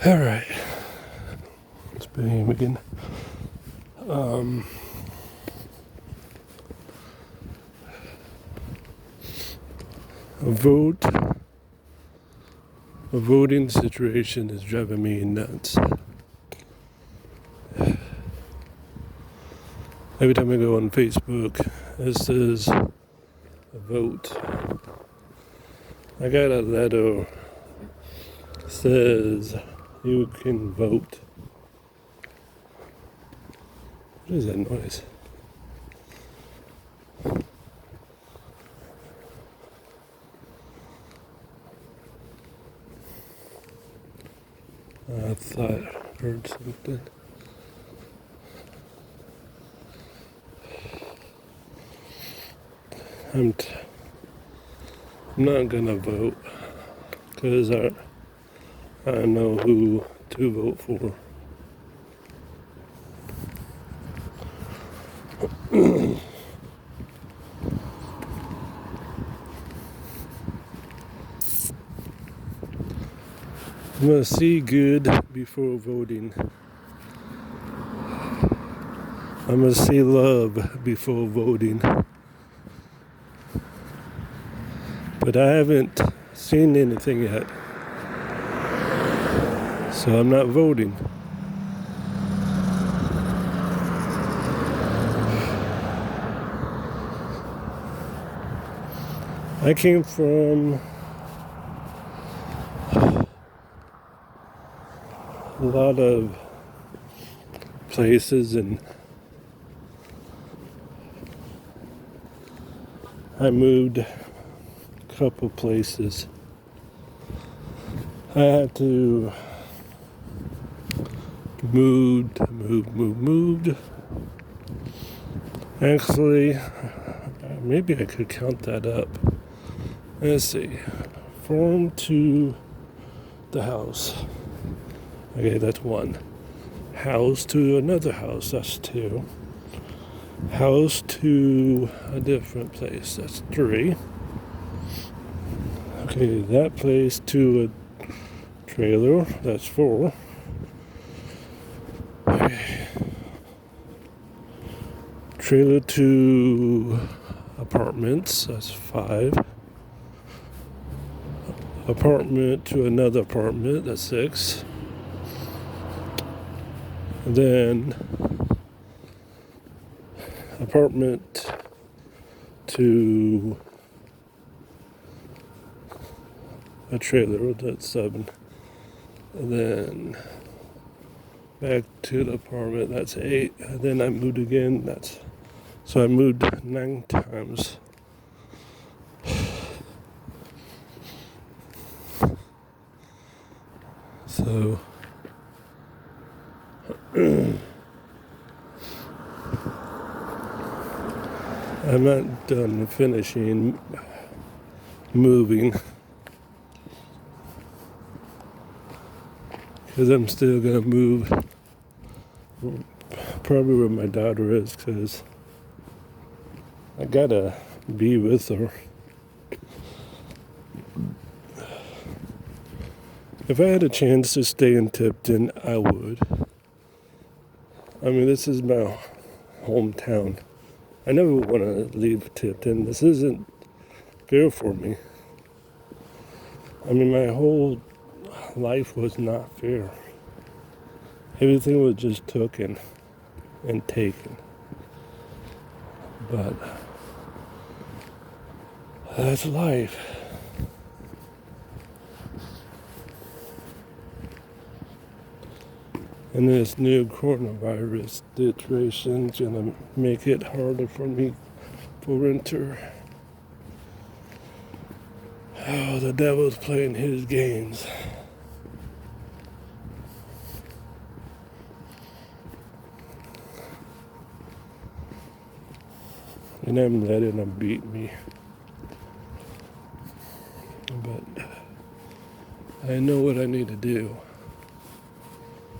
All right, let's begin again. A vote, a voting situation is driving me nuts. Every time I go on Facebook, it says a vote. I got a letter that says you can vote. What is that noise? I thought I heard something. I'm not gonna vote because I know who to vote for. I'm gonna see good before voting. I'm gonna see love before voting. But I haven't seen anything yet. So I'm not voting. I came from a lot of places and I moved a couple places. I had to moved. Actually, maybe I could count that up. Let's see. Farm to the house. Okay, that's one. House to another house, that's two. House to a different place, that's three. Okay, that place to a trailer, that's four. Okay. Trailer to apartments, that's five. Apartment to another apartment, that's six. And then apartment to a trailer, that's seven. And then back to the apartment, that's eight. And then I moved again, so I moved 9 times. So I'm not done finishing moving because I'm still gonna move probably where my daughter is because I gotta be with her. If I had a chance to stay in Tipton, I would. I mean, this is my hometown. I never want to leave Tipton. This isn't fair for me. I mean, my whole life was not fair. Everything was just taken and taken. But that's life. And this new coronavirus situation is going to make it harder for me for winter. Oh, the devil's playing his games. And I'm letting him beat me. But I know what I need to do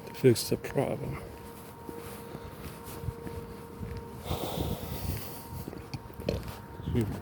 to fix the problem. Excuse me.